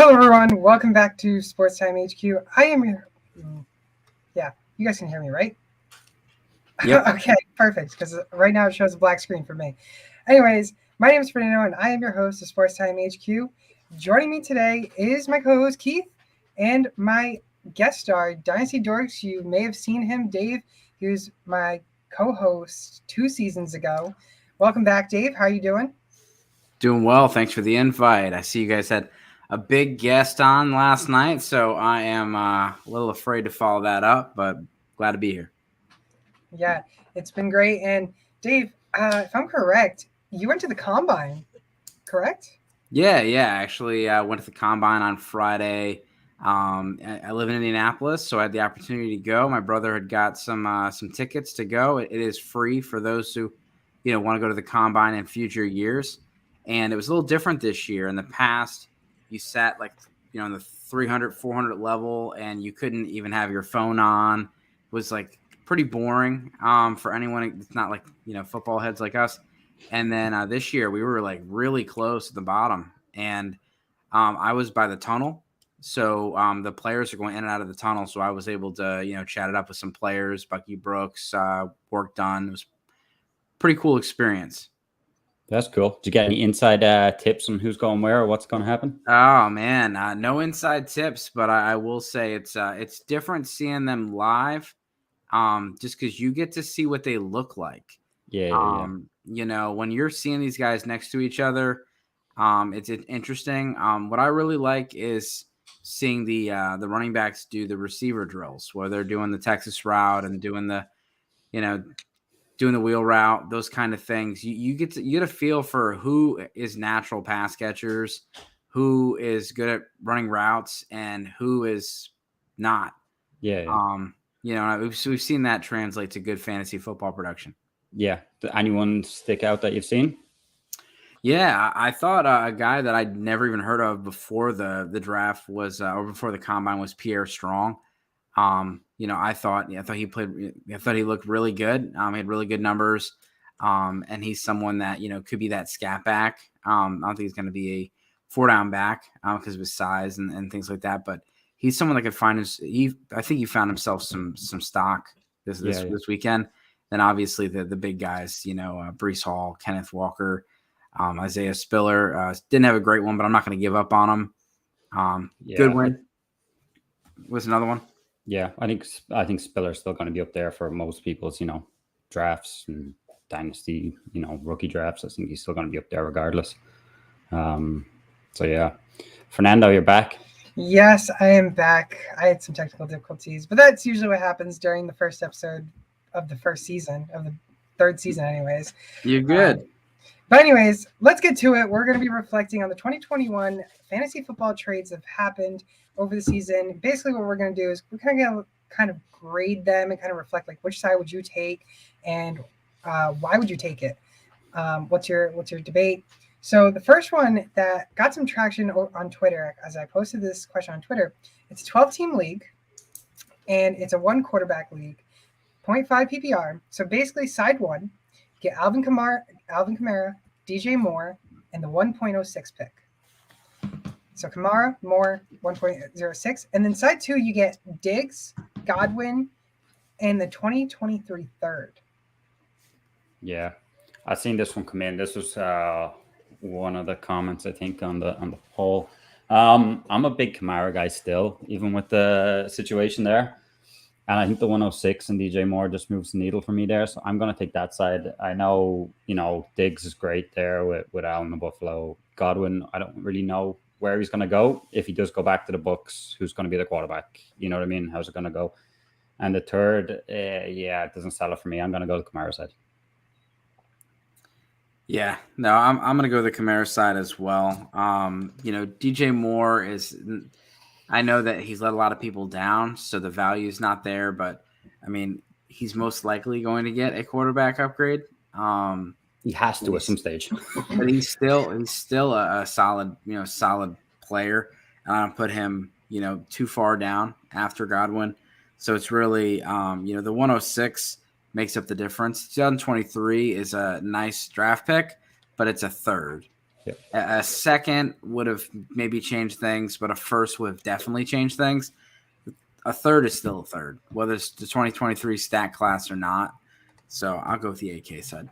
Hello, everyone. Welcome back to Sports Time HQ. I am your. Yeah, you guys can hear me, right? Yep. Okay, perfect. Because right now it shows a black screen for me. Anyways, my name is Fernando, and I am your host of Sports Time HQ. Joining me today is my co-host Keith and my guest star Dynasty Dorks. You may have seen him, Dave. He was my co-host 2 seasons ago. Welcome back, Dave. How are you doing? Doing well. Thanks for the invite. I see you guys had a big guest on last night, so I am a little afraid to follow that up, but glad to be here. Yeah, it's been great. And Dave, if I'm correct, you went to the combine, correct? Yeah. Actually, I went to the combine on Friday. I live in Indianapolis, so I had the opportunity to go. My brother had got some tickets to go. It is free for those who, want to go to the combine in future years. And it was a little different this year. In the past, you sat in the 300, 400 level, and you couldn't even have your phone on. It was pretty boring for anyone. It's not football heads like us. And then this year we were really close at the bottom, and I was by the tunnel. So the players are going in and out of the tunnel. So I was able to, chat it up with some players, Bucky Brooks, work done. It was a pretty cool experience. That's cool. Did you get any inside tips on who's going where or what's going to happen? Oh man, no inside tips, but I will say it's different seeing them live, just because you get to see what they look like. Yeah. When you're seeing these guys next to each other, it's interesting. What I really like is seeing the running backs do the receiver drills where they're doing the Texas route and doing the wheel route, those kind of things. You get a feel for who is natural pass catchers, who is good at running routes, and who is not. Yeah. We've seen that translate to good fantasy football production. Yeah. Did anyone stick out that you've seen? Yeah, I thought a guy that I'd never even heard of before the draft was, or before the combine, was Pierre Strong. I thought he looked really good. He had really good numbers. And he's someone that, could be that scat back. I don't think he's going to be a 4-down back because of his size and things like that. But he's someone that could find I think he found himself some stock this weekend. Then obviously the big guys, Breece Hall, Kenneth Walker, Isaiah Spiller, didn't have a great one, but I'm not going to give up on him. Goodwin was another one. Yeah, I think Spiller's still going to be up there for most people's, drafts and dynasty, rookie drafts. I think he's still going to be up there regardless. So yeah, Fernando, you're back. Yes, I am back. I had some technical difficulties, but that's usually what happens during the first episode of the first season of the third season anyways. You're good. But anyways, let's get to it. We're going to be reflecting on the 2021 fantasy football trades that have happened over the season. Basically, what we're going to do is we're going to kind of grade them and kind of reflect which side would you take and why would you take it? What's your debate? So the first one that got some traction on Twitter, as I posted this question on Twitter, it's a 12-team league, and it's a 1-quarterback league, 0.5 PPR. So basically, side one, get Alvin Kamara, DJ Moore, and the 1.06 pick. So Kamara, Moore, 1.06. And then side two, you get Diggs, Godwin, and the 2023 third. Yeah, I've seen this one come in. This was one of the comments, I think, on the poll. I'm a big Kamara guy still, even with the situation there. And I think the 106 and DJ Moore just moves the needle for me there. So I'm going to take that side. I know, Diggs is great there with Allen and Buffalo. Godwin, I don't really know where he's going to go. If he does go back to the Bucs, who's going to be the quarterback? You know what I mean? How's it going to go? And the third, it doesn't sell it for me. I'm going to go to the Kamara side. Yeah, no, I'm going to go the Kamara side as well. DJ Moore is... I know that he's let a lot of people down, so the value is not there. But I mean, he's most likely going to get a quarterback upgrade. He has to at some stage, but he's still a solid player. I don't put him too far down after Godwin. So it's really the 106 makes up the difference. 2023 is a nice draft pick, but it's a third. Yep. A second would have maybe changed things, but a first would have definitely changed things. A third is still a third, whether it's the 2023 stat class or not. So I'll go with the AK side.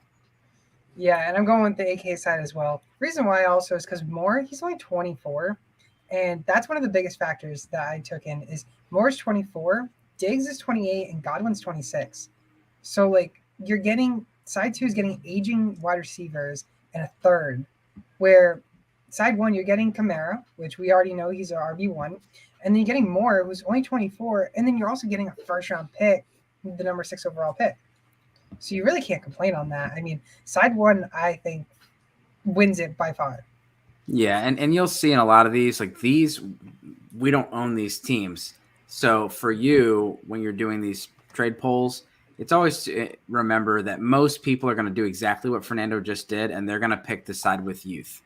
Yeah, and I'm going with the AK side as well. Reason why also is because Moore, he's only 24. And that's one of the biggest factors that I took in is Moore's 24, Diggs is 28, and Godwin's 26. So like you're getting side two is getting aging wide receivers and a third, where side one you're getting Kamara, which we already know he's an RB1, and then you're getting Moore, who's only 24, and then you're also getting a first round pick, the number 6 overall pick. So you really can't complain on that. I mean, side one I think wins it by far. Yeah, and you'll see in a lot of these, like these, we don't own these teams. So for you, when you're doing these trade polls, it's always to remember that most people are going to do exactly what Fernando just did, and they're going to pick the side with youth.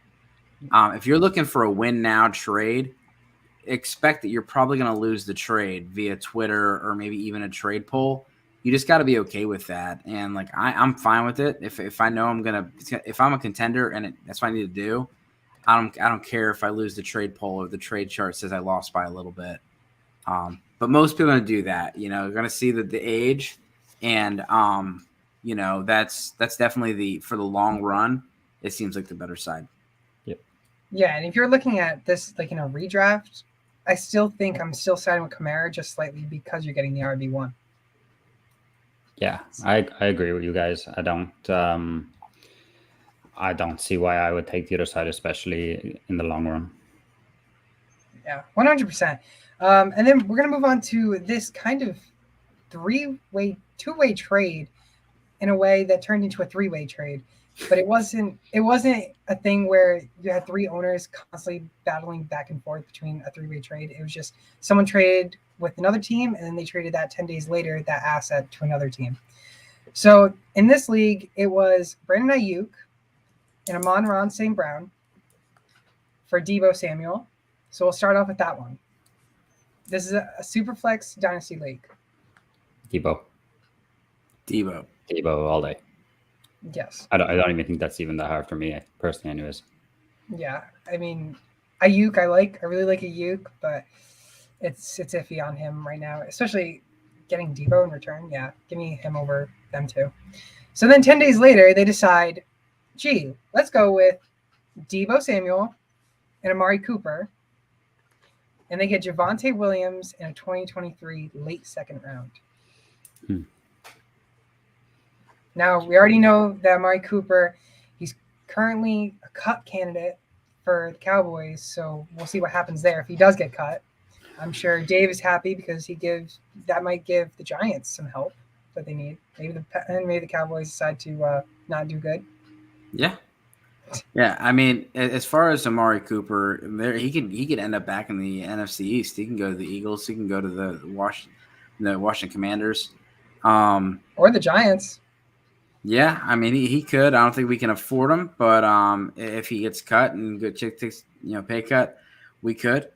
If you're looking for a win now trade, expect that you're probably going to lose the trade via Twitter or maybe even a trade poll. You just got to be okay with that. And like I'm fine with it. If I know if I'm a contender and that's what I need to do, I don't care if I lose the trade poll or the trade chart says I lost by a little bit. But most people are going to do that. You know, they're going to see the age, and you know that's definitely for the long run. It seems like the better side. Yep. Yeah, and if you're looking at this like in a redraft, I still think I'm still siding with Kamara just slightly because you're getting the RB1. Yeah, I agree with you guys. I don't see why I would take the other side, especially in the long run. Yeah, 100%. And then we're going to move on to this kind of two-way trade in a way that turned into a three-way trade. But it wasn't a thing where you had 3 owners constantly battling back and forth between a three-way trade. It was just someone traded with another team, and then they traded that 10 days later, that asset to another team. So in this league, it was Brandon Ayuk and Amon-Ra St. Brown for Deebo Samuel. So we'll start off with that one. This is a Superflex Dynasty League. Deebo all day. Yes. I don't even think that's even that hard for me personally, anyways. Yeah, I mean, Ayuk, I really like Ayuk, but it's iffy on him right now, especially getting Deebo in return. Yeah, give me him over them too. So then 10 days later, they decide, gee, let's go with Deebo Samuel and Amari Cooper, and they get Javonte Williams in a 2023 late second round. Now, we already know that Amari Cooper, he's currently a cut candidate for the Cowboys, so we'll see what happens there if he does get cut. I'm sure Dave is happy because that might give the Giants some help that they need. Maybe the Cowboys decide to not do good. Yeah. I mean, as far as Amari Cooper, he could end up back in the NFC East. He can go to the Eagles. He can go to the Washington Commanders, or the Giants. Yeah, I mean he could. I don't think we can afford him, but if he gets cut and good takes pay cut, we could.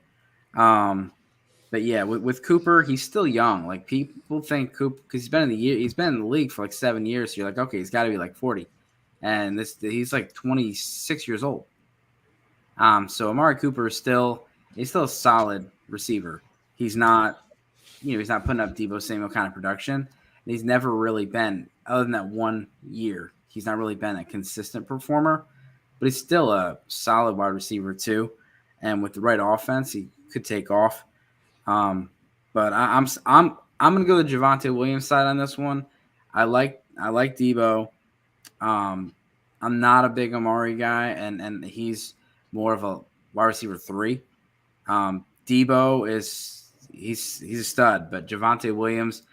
But yeah, with Cooper, he's still young. Like people think Cooper because he's been in the league for like 7 years. So you're like, okay, he's got to be like 40, and he's like 26 years old. So Amari Cooper is still a solid receiver. He's not, he's not putting up Deebo Samuel kind of production. And he's never really been, other than that 1 year, he's not really been a consistent performer. But he's still a solid wide receiver too, and with the right offense, he could take off. But I'm gonna go the Javonte Williams side on this one. I like Deebo. I'm not a big Amari guy, and he's more of a wide receiver 3. Deebo he's a stud, but Javonte Williams,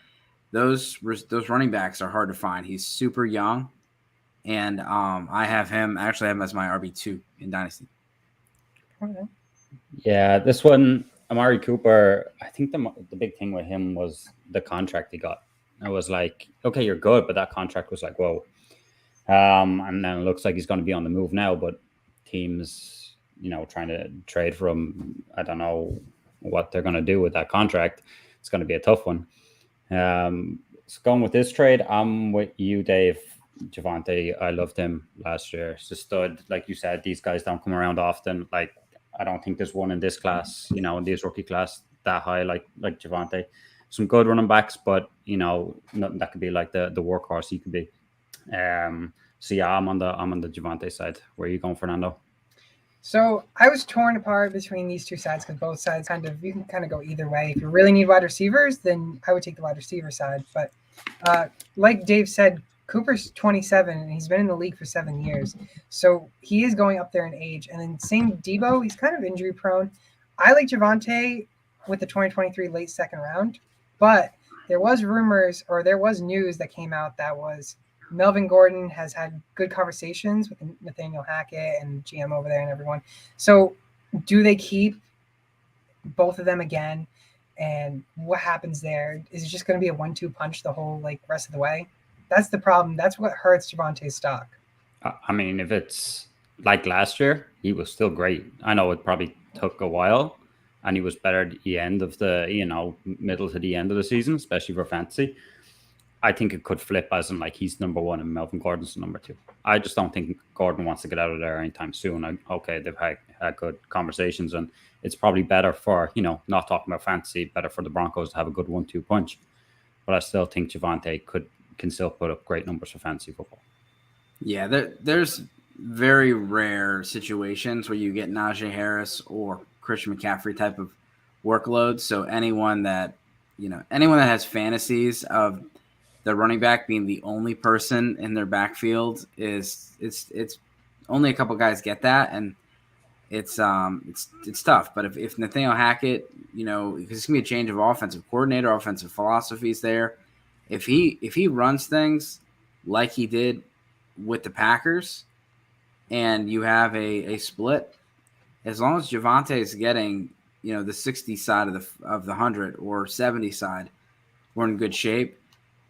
those running backs are hard to find. He's super young, and I have him as my RB2 in Dynasty. Okay. Yeah, this one, Amari Cooper, I think the big thing with him was the contract he got. I was like, okay, you're good, but that contract was like, whoa. And then it looks like he's going to be on the move now, but teams, trying to trade for him, I don't know what they're going to do with that contract. It's going to be a tough one. So going with this trade, I'm with you, Dave. Javante, I loved him last year. He's a stud. Like you said, these guys don't come around often. Like, I don't think there's one in this class, in this rookie class that high like Javante. Some good running backs, but nothing that could be like the workhorse he could be. So yeah, I'm on the Javante side. Where are you going, Fernando? So I was torn apart between these two sides because both sides you can kind of go either way. If you really need wide receivers, then I would take the wide receiver side. But like Dave said, Cooper's 27 and he's been in the league for 7 years. So he is going up there in age. And then same Debo, he's kind of injury prone. I like Javante with the 2023 late second round, but there was news that came out that was Melvin Gordon has had good conversations with Nathaniel Hackett and GM over there and everyone. So do they keep both of them again? And what happens there? Is it just going to be a 1-2 punch the whole rest of the way? That's the problem. That's what hurts Javante's stock. I mean, if it's like last year, he was still great. I know it probably took a while, and he was better at the end of the, middle to the end of the season, especially for fantasy. I think it could flip as in he's number one and Melvin Gordon's number two. I just don't think Gordon wants to get out of there anytime soon. Okay, they've had good conversations, and it's probably better for, not talking about fantasy, better for the Broncos to have a good 1-2 punch. But I still think Javante can still put up great numbers for fantasy football. Yeah, there's very rare situations where you get Najee Harris or Christian McCaffrey type of workload. So anyone that has fantasies of the running back being the only person in their backfield it's only a couple guys get that, and it's tough. But if Nathaniel Hackett, because it's gonna be a change of offensive coordinator, offensive philosophies there. If he runs things like he did with the Packers, and you have a split, as long as Javante is getting the 60 side of the 100 or 70 side, we're in good shape.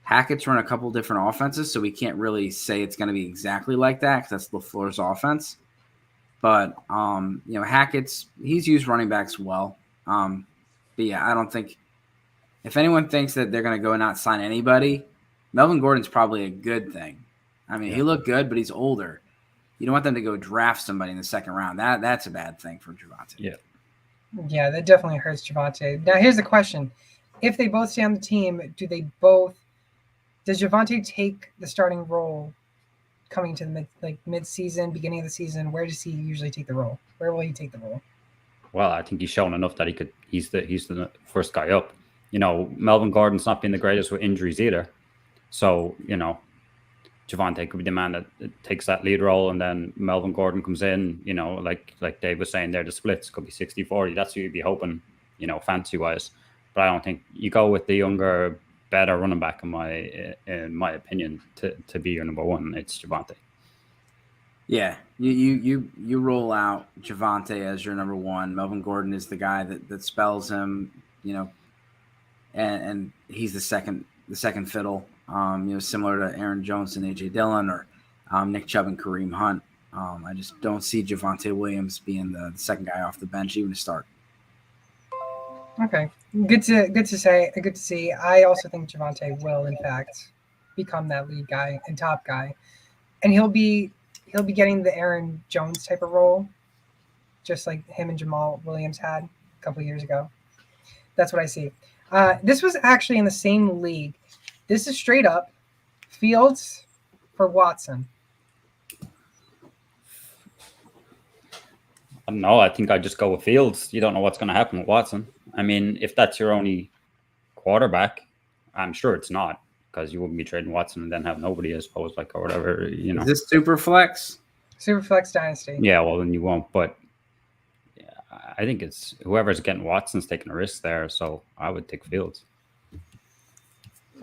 Hackett's run a couple different offenses, so we can't really say it's going to be exactly like that because that's LaFleur's offense. But he's used running backs well. But yeah, I don't think if anyone thinks that they're going to go and not sign anybody, Melvin Gordon's probably a good thing. I mean, He looked good, but he's older. You don't want them to go draft somebody in the second round. That's a bad thing for Javante. Yeah, that definitely hurts Javante. Now, here's the question: if they both stay on the team, does Javante take the starting role coming to the mid-season, beginning of the season? Where does he usually take the role? Where will he take the role? Well, I think he's shown enough that he's the first guy up. Melvin Gordon's not been the greatest with injuries either. So, Javante could be the man that takes that lead role, and then Melvin Gordon comes in, like Dave was saying there, the splits could be 60-40. That's what you'd be hoping, fantasy-wise. But I don't think you go with the younger, better running back in my opinion to be your number one. It's Javante. Yeah, you roll out Javante as your number one. Melvin Gordon is the guy that spells him, and he's the second fiddle. Similar to Aaron Jones and AJ Dillon or Nick Chubb and Kareem Hunt. I just don't see Javante Williams being the second guy off the bench, even to start. Okay, good to see. I also think Javante will, in fact, become that lead guy and top guy, and he'll be getting the Aaron Jones type of role, just like him and Jamal Williams had a couple of years ago. That's what I see. This was actually in the same league. This is straight up Fields for Watson. I don't know. I think I just go with Fields. You don't know what's going to happen with Watson. I mean, if that's your only quarterback, I'm sure it's not, because you wouldn't be trading Watson and then have nobody, I suppose, or whatever, Is this super flex? Super flex dynasty. Yeah, well, then you won't. But I think it's whoever's getting Watson's taking a risk there, so I would take Fields.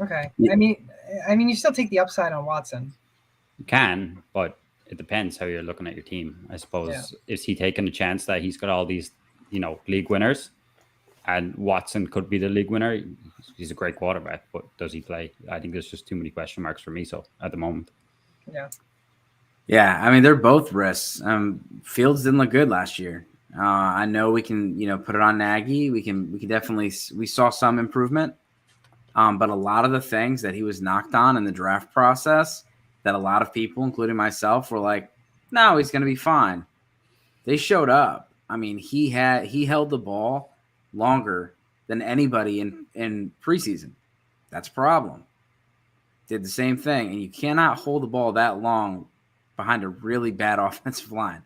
Okay. I mean, you still take the upside on Watson. You can, but it depends how you're looking at your team. I suppose, Is he taking a chance that he's got all these, league winners, and Watson could be the league winner? He's a great quarterback, but does he play? I think there's just too many question marks for me. So at the moment, yeah. I mean, they're both risks. Fields didn't look good last year. I know we can, put it on Nagy. We can definitely. We saw some improvement. But a lot of the things that he was knocked on in the draft process, that a lot of people, including myself, were like, no, he's going to be fine. They showed up. I mean, he held the ball longer than anybody in preseason. That's a problem. Did the same thing, and you cannot hold the ball that long behind a really bad offensive line.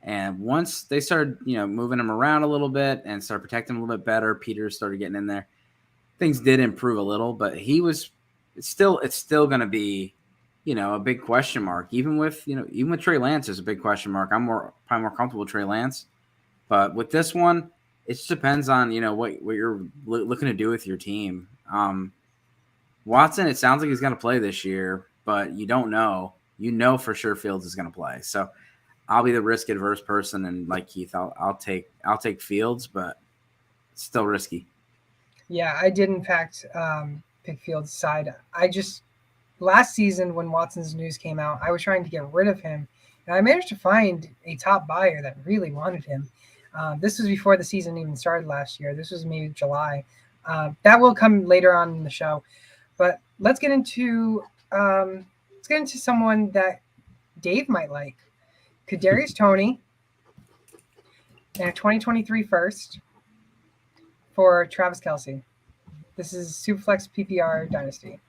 And once they started, moving him around a little bit and started protecting him a little bit better, Peters started getting in there. Things did improve a little, but it's still going to be, a big question mark. Even with Trey Lance is a big question mark. I'm probably more comfortable with Trey Lance, but with this one, it just depends on what you're looking to do with your team. Watson, it sounds like he's going to play this year, but you don't know. For sure Fields is going to play. So I'll be the risk adverse person, and like Keith, I'll take Fields, but it's still risky. Yeah, I did in fact pick Fields' side. Last season when Watson's news came out, I was trying to get rid of him, and I managed to find a top buyer that really wanted him. This was before the season even started last year. This was maybe July. That will come later on in the show. But let's get into someone that Dave might like. Kadarius Toney and a 2023 first for Travis Kelce. This is Superflex PPR Dynasty.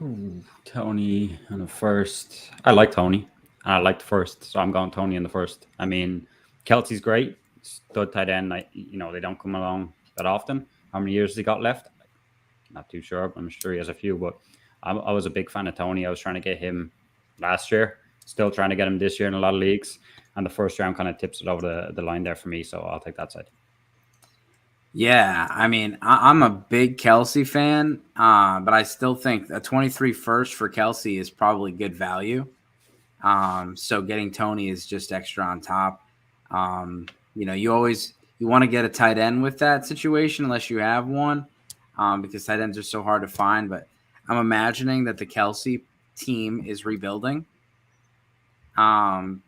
Ooh, Toney in the first. I like Toney. I like the first, so I'm going Toney in the first. I mean, Kelsey's great. Stud tight end. They don't come along that often. How many years has he got left? Not too sure. I'm sure he has a few, but I was a big fan of Toney. I was trying to get him last year. Still trying to get him this year in a lot of leagues. And the first round kind of tips it over the line there for me, so I'll take that side. Yeah, I mean, I'm a big Kelce fan, but I still think a 23 first for Kelce is probably good value. So getting Toney is just extra on top. You want to get a tight end with that situation unless you have one, because tight ends are so hard to find. But I'm imagining that the Kelce team is rebuilding.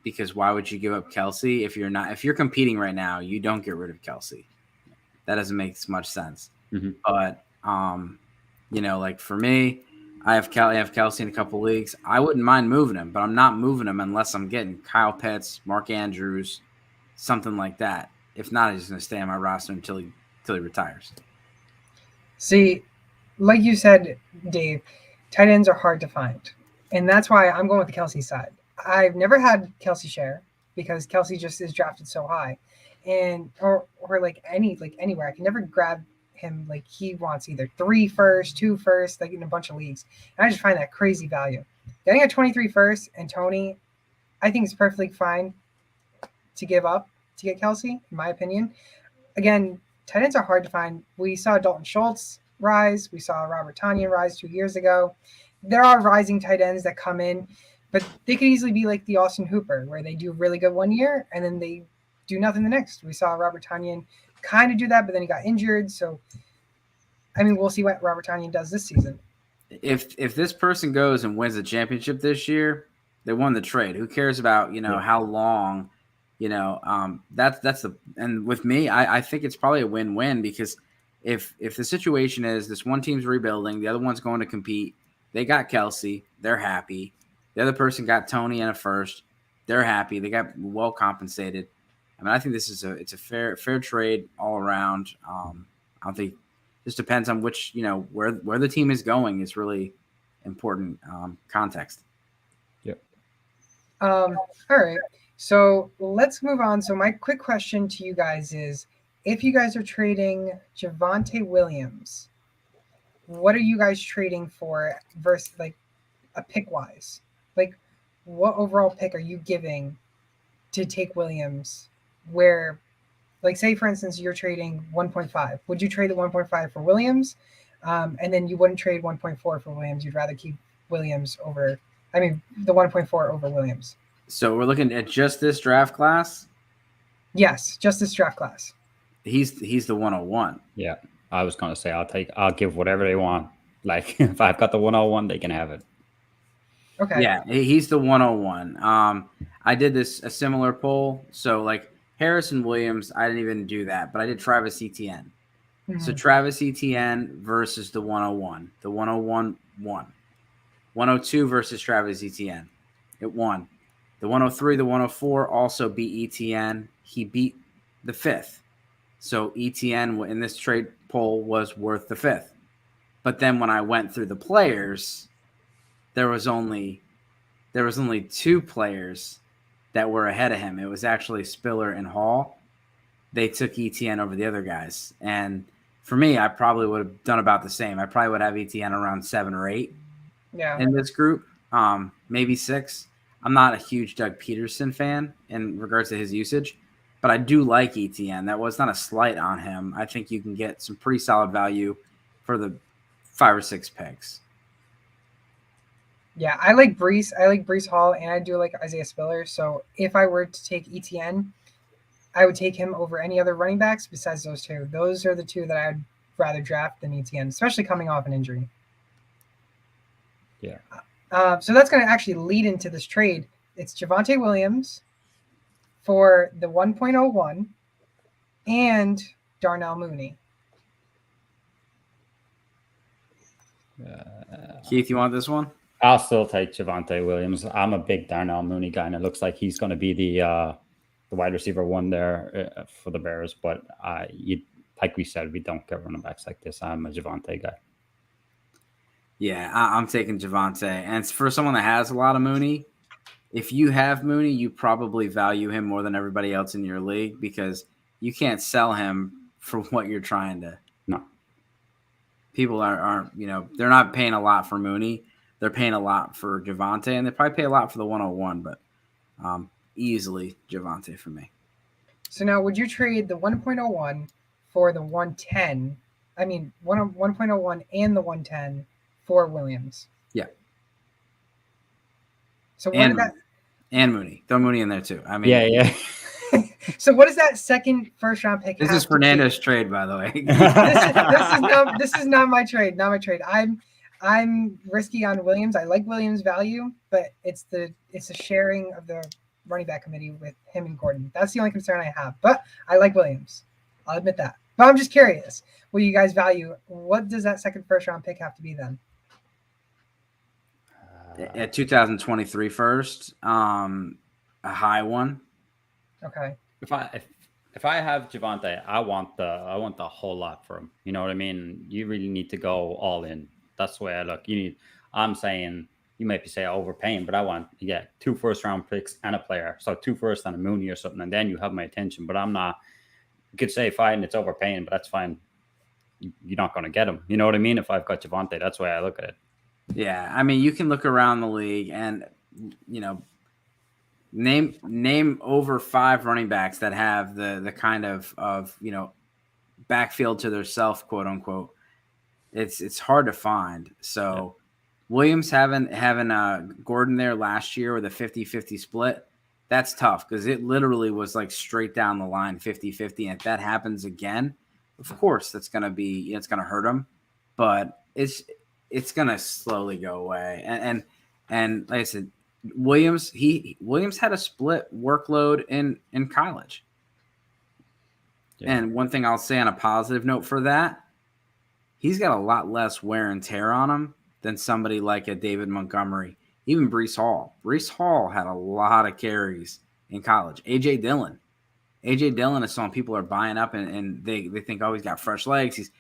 Because why would you give up Kelce if you're competing right now? You don't get rid of Kelce. That doesn't make much sense. Mm-hmm. But like for me, I have Kelce in a couple leagues. I wouldn't mind moving him, but I'm not moving him unless I'm getting Kyle Pitts, Mark Andrews, something like that. If not, he's going to stay on my roster until he retires. See, like you said, Dave, tight ends are hard to find, and that's why I'm going with the Kelce side. I've never had Kelce share because Kelce just is drafted so high, and or anywhere I can never grab him. Like he wants either 3 first, 2 first, like in a bunch of leagues, and I just find that crazy value. Getting a 23 first and Toney, I think it's perfectly fine to give up to get Kelce, in my opinion. Again, tight ends are hard to find. We saw Dalton Schultz rise. We saw Robert Tonyan rise 2 years ago. There are rising tight ends that come in, but they could easily be like the Austin Hooper, where they do really good one year and then they do nothing the next. We saw Robert Tonyan kind of do that, but then he got injured. So, I mean, we'll see what Robert Tonyan does this season. If this person goes and wins the championship this year, they won the trade. Who cares about how long? That's and with me, I think it's probably a win-win, because if the situation is this one team's rebuilding, the other one's going to compete, they got Kelce, they're happy. The other person got Toney and a first, they're happy. They got well compensated. I mean, I think it's a fair trade all around. I don't think this depends on which where the team is going is really important context. Yep. All right. So let's move on. So my quick question to you guys is, if you guys are trading Javonte Williams, what are you guys trading for versus like a pick wise? Like what overall pick are you giving to take Williams, where like say for instance, you're trading 1.5. Would you trade the 1.5 for Williams? And then you wouldn't trade 1.4 for Williams. You'd rather keep Williams the 1.4 over Williams. So we're looking at just this draft class? Yes, just this draft class. He's the 101. Yeah, I was going to say I'll give whatever they want. Like if I've got the 101, they can have it. Okay. Yeah, he's the 101. I did a similar poll. So like Harrison Williams, I didn't even do that, but I did Travis Etienne. Mm-hmm. So Travis Etienne versus the 101. The 101 won. 102 versus Travis Etienne. It won. The 103, the 104 also beat Etienne. He beat the fifth. So Etienne in this trade poll was worth the fifth. But then when I went through the players, there was only two players that were ahead of him. It was actually Spiller and Hall. They took Etienne over the other guys. And for me, I probably would have done about the same. I probably would have Etienne around 7 or 8 in this group, maybe 6. I'm not a huge Doug Peterson fan in regards to his usage, but I do like Etienne. That was not a slight on him. I think you can get some pretty solid value for the 5 or 6 picks. Yeah, I like Breece. I like Breece Hall, and I do like Isaiah Spiller. So if I were to take Etienne, I would take him over any other running backs besides those two. Those are the two that I'd rather draft than Etienne, especially coming off an injury. Yeah. So that's going to actually lead into this trade. It's Javonte Williams for the 1.01 and Darnell Mooney. Keith, you want this one? I'll still take Javonte Williams. I'm a big Darnell Mooney guy, and it looks like he's going to be the wide receiver one there for the Bears. But like we said, we don't get running backs like this. I'm a Javonte guy. Yeah, I'm taking Javonte. And for someone that has a lot of Mooney, if you have Mooney, you probably value him more than everybody else in your league because you can't sell him for what you're trying to. No. People aren't, they're not paying a lot for Mooney. They're paying a lot for Javonte, and they probably pay a lot for the 101, but easily Javonte for me. So now would you trade the 1.01 for the 110? I mean, 1.01 and the 110 for Williams? Yeah. So what And, did that... and Mooney. Throw Mooney in there too. I mean, yeah. So what does that second first-round pick This have is to Fernando's trade, by the way. this is not my trade. Not my trade. I'm risky on Williams. I like Williams' value, but it's the sharing of the running back committee with him and Gordon. That's the only concern I have. But I like Williams. I'll admit that. But I'm just curious. What you guys value? What does that second first-round pick have to be then? At 2023 first, a high one. Okay. If I have Javonte, I want the whole lot for him. You know what I mean? You really need to go all in. That's the way I look. I'm saying you might be saying overpaying, but I want 2 first-round picks and a player. So 2 first and a Mooney or something, and then you have my attention. But I'm not. You could say fine, it's overpaying, but that's fine. You're not going to get him. You know what I mean? If I've got Javonte, that's the way I look at it. Yeah, I mean, you can look around the league and name over 5 running backs that have the kind of backfield to their self, quote unquote. It's hard to find. So Williams having Gordon there last year with a 50-50 split, that's tough because it literally was like straight down the line 50-50. And if that happens again, of course that's gonna be it's gonna hurt him, but it's gonna slowly go away. And like I said, Williams had a split workload in college. Yeah. And one thing I'll say on a positive note for that, he's got a lot less wear and tear on him than somebody like a David Montgomery, even Breece Hall. Breece Hall had a lot of carries in college. A.J. Dillon is someone people are buying up and they think, oh, he's got fresh legs.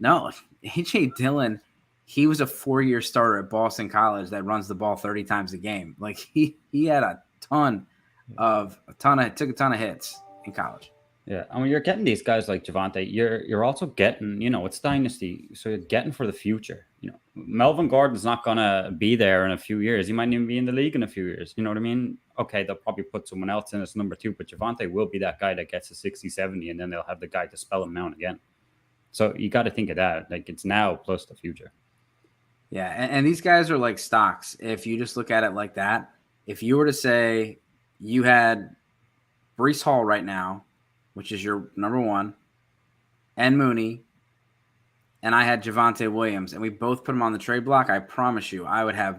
A.J. Dillon, he was a 4-year starter at Boston College that runs the ball 30 times a game. Like he had took a ton of hits in college. Yeah, I mean, you're getting these guys like Javonte. You're also getting, it's dynasty, so you're getting for the future. Melvin Gordon's not gonna be there in a few years. He might even be in the league in a few years. You know what I mean? Okay, they'll probably put someone else in as number 2, but Javonte will be that guy that gets a 60, 70, and then they'll have the guy to spell him out again. So you got to think of that. Like it's now plus the future. Yeah, and these guys are like stocks. If you just look at it like that, if you were to say you had Breece Hall right now, which is your number 1, and Mooney, and I had Javonte Williams, and we both put them on the trade block, I promise you, I would have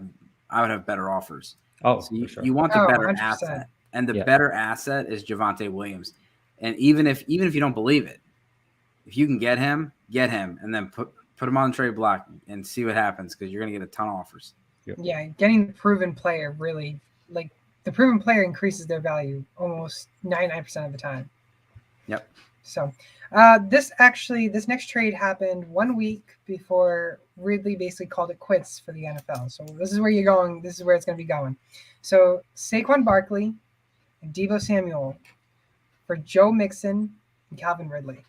better offers. Oh, so sure. You want the better 100%. asset, and the better asset is Javonte Williams. And even if you don't believe it, if you can get him, and then put him on the trade block and see what happens because you're going to get a ton of offers. Yeah, getting the proven player really, like, the proven player increases their value almost 99% of the time. Yep. So this next trade happened 1 week before Ridley basically called it quits for the NFL. So this is where you're going. This is where it's going to be going. So Saquon Barkley and Deebo Samuel for Joe Mixon and Calvin Ridley.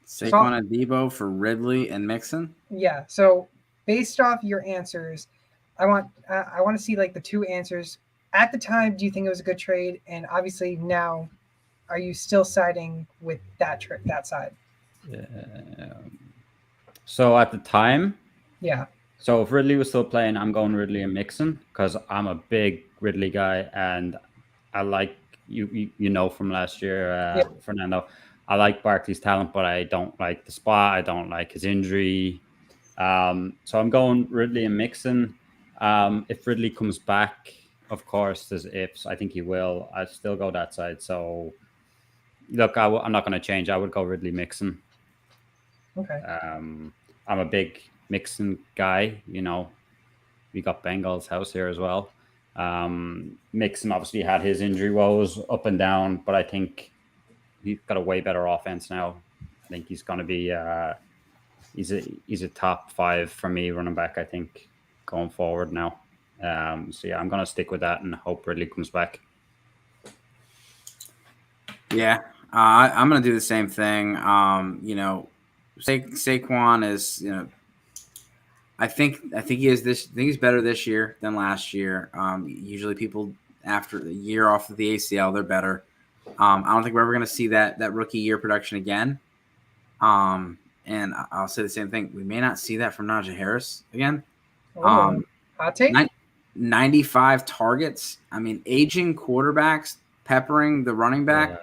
Saquon and Deebo for Ridley and Mixon. Yeah. So based off your answers, I want to see like the two answers. At the time, do you think it was a good trade? And obviously now, are you still siding with that side? So at the time, yeah. So if Ridley was still playing, I'm going Ridley and Mixon because I'm a big Ridley guy, and I like you know from last year, Fernando. I like Barkley's talent, but I don't like the spot. I don't like his injury. So I'm going Ridley and Mixon. If Ridley comes back, of course, there's ifs. I think he will. I'd still go that side. So look, I'm not going to change. I would go Ridley Mixon. Okay. I'm a big Mixon guy. You know, we got Bengals house here as well. Mixon obviously had his injury woes up and down, but I think he's got a way better offense now. I think he's going to be he's a top 5 for me running back, I think, going forward now. So yeah, I'm going to stick with that and hope Ridley comes back. Yeah, I'm going to do the same thing. You know, Saquon is, you know, I think he is this. I think he's better this year than last year. Usually, people after a year off of the ACL, they're better. I don't think we're ever going to see that rookie year production again. And I'll say the same thing. We may not see that from Najee Harris again. Hot take? 95 targets. I mean, aging quarterbacks peppering the running back. Yeah.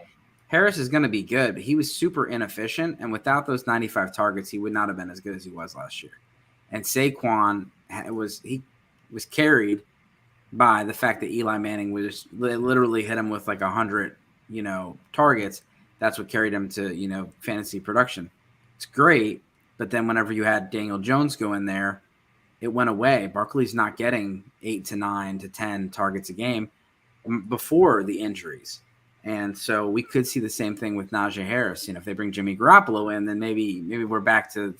Harris is going to be good, but he was super inefficient. And without those 95 targets, he would not have been as good as he was last year. And Saquon was carried by the fact that Eli Manning was literally hit him with like 100, targets. That's what carried him to, fantasy production. It's great, but then whenever you had Daniel Jones go in there, it went away. Barkley's not getting 8 to 9 to 10 targets a game before the injuries. And so we could see the same thing with Najee Harris. If they bring Jimmy Garoppolo in, then maybe we're back to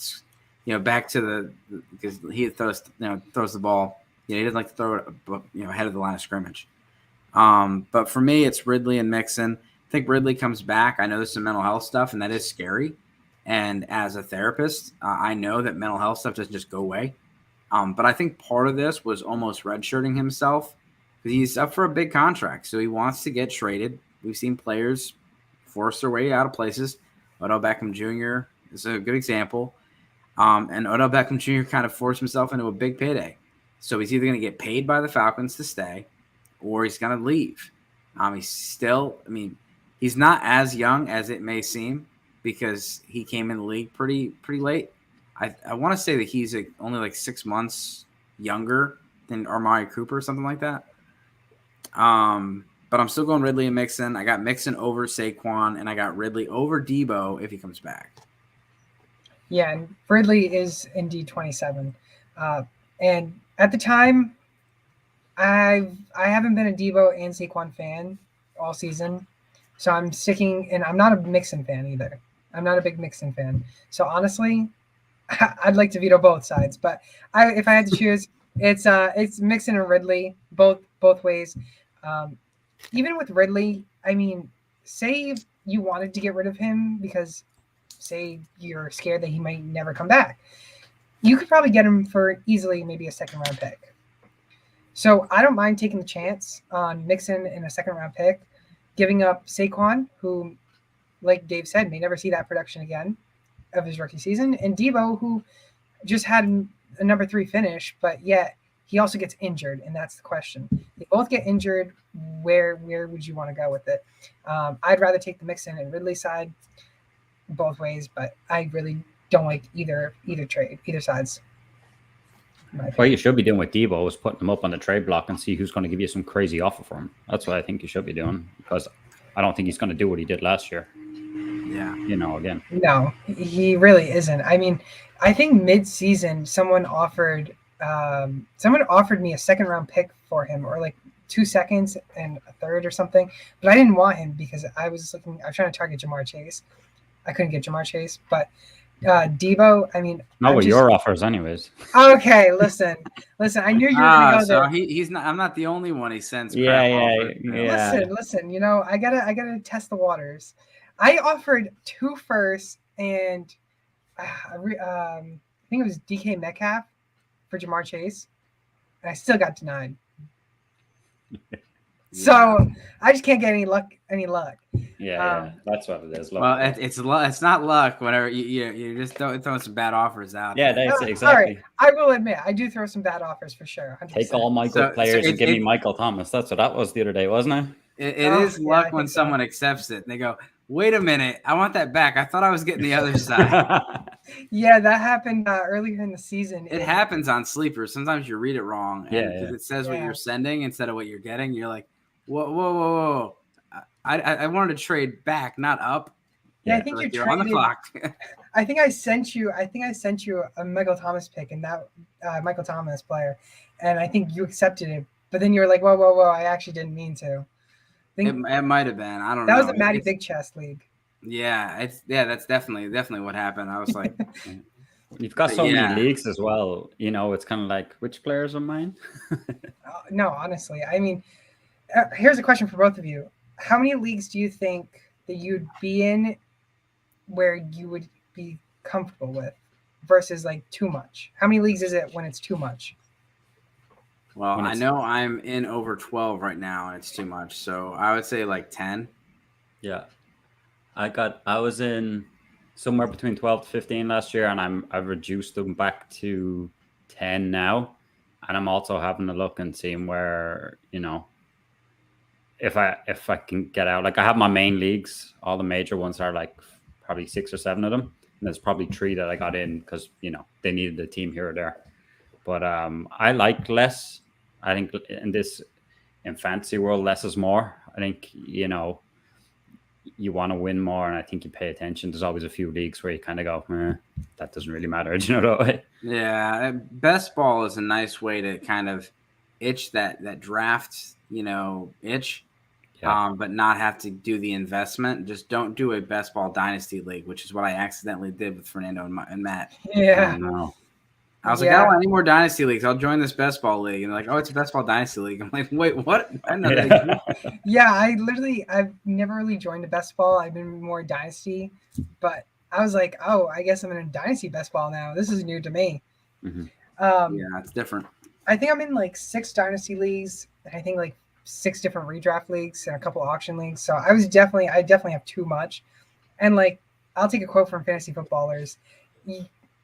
the because he throws the ball. He doesn't like to throw it ahead of the line of scrimmage. But for me, it's Ridley and Mixon. I think Ridley comes back. I know there's some mental health stuff, and that is scary. And as a therapist, I know that mental health stuff doesn't just go away. But I think part of this was almost redshirting himself because he's up for a big contract. So he wants to get traded. We've seen players force their way out of places. Odell Beckham Jr. is a good example. And Odell Beckham Jr. kind of forced himself into a big payday. So he's either going to get paid by the Falcons to stay or he's going to leave. He's not as young as it may seem because he came in the league pretty late. I want to say that he's only like 6 months younger than Amari Cooper or something like that. But I'm still going Ridley and Mixon. I got Mixon over Saquon, and I got Ridley over Deebo if he comes back. Yeah, and Ridley is indeed 27. And at the time, I haven't been a Deebo and Saquon fan all season. So I'm sticking, and I'm not a Mixon fan either. I'm not a big Mixon fan. So honestly, I'd like to veto both sides. But if I had to choose, it's Mixon and Ridley, both ways. Even with Ridley, say you wanted to get rid of him because say you're scared that he might never come back. You could probably get him for easily maybe a second-round pick. So I don't mind taking the chance on Mixon in a second-round pick, giving up Saquon, who, like Dave said, may never see that production again of his rookie season, and Deebo, who just had a number 3 finish, but yet he also gets injured, and that's the question. They both get injured. Where would you want to go with it? I'd rather take the Mixon and Ridley side both ways, but I really don't like either sides. What you should be doing with Deebo is putting him up on the trade block and see who's going to give you some crazy offer for him. That's what I think you should be doing because I don't think he's going to do what he did last year. Yeah. Again. No, he really isn't. I mean, I think mid-season someone offered me a second round pick for him, or like 2 seconds and a third or something. But I didn't want him because I was trying to target Jamar Chase. I couldn't get Jamar Chase, but Debo. I mean, Not with your offers, anyways. Okay, listen. I knew you were gonna go so there. he's not. I'm not the only one he sends. Yeah, crap yeah, over to. yeah. Listen. You know, I gotta test the waters. I offered 2 firsts and I think it was DK Metcalf for Jamar Chase, and I still got denied. So I just can't get any luck. Yeah, that's what it is. Well, it's not luck. Whenever you just throwing some bad offers out. Yeah, there. that's exactly. All right. I will admit I do throw some bad offers for sure. 100%. Take all my good players and give me Michael Thomas. That's what that was the other day, wasn't it? It is luck when someone accepts it. And they go, "Wait a minute, I want that back. I thought I was getting the other side." Yeah, that happened earlier in the season. It happens on sleepers. Sometimes you read it wrong, and it says what you're sending instead of what you're getting. You're like, whoa. I wanted to trade back, not up. Yeah, I think you're on the clock. I think I sent you a Michael Thomas pick, and that Michael Thomas player, and I think you accepted it. But then you were like, whoa! I actually didn't mean to. It might have been. I don't know. That was the Matty Big Chest League. Yeah, that's definitely what happened. I was like, you've got so many leagues as well. It's kind of like, which players are mine? No, honestly, I mean, here's a question for both of you. How many leagues do you think that you'd be in where you would be comfortable with versus like too much? How many leagues is it when it's too much? Well, I know I'm in over 12 right now, and it's too much. So I would say like 10. Yeah. I was in somewhere between 12 to 15 last year, and I've reduced them back to 10 now. And I'm also having a look and seeing where, if I can get out. Like, I have my main leagues. All the major ones are like probably 6 or 7 of them. And there's probably 3 that I got in because, they needed a team here or there. But I like less. I think in fantasy world, less is more. I think, you want to win more, and I think you pay attention. There's always a few leagues where you kind of go, that doesn't really matter. Do you know that way? Yeah, best ball is a nice way to kind of itch that draft, itch, but not have to do the investment. Just don't do a best ball dynasty league, which is what I accidentally did with Fernando and Matt. Yeah. I was like, I don't want any more dynasty leagues. I'll join this best ball league. And they're like, oh, it's a best ball dynasty league. I'm like, wait, what? I know that. Yeah, I've never really joined a best ball. I've been more dynasty, but I was like, oh, I guess I'm in a dynasty best ball now. This is new to me. Mm-hmm. Yeah, it's different. I think I'm in like 6 dynasty leagues. And I think like 6 different redraft leagues and a couple auction leagues. So I definitely have too much. And like, I'll take a quote from Fantasy Footballers.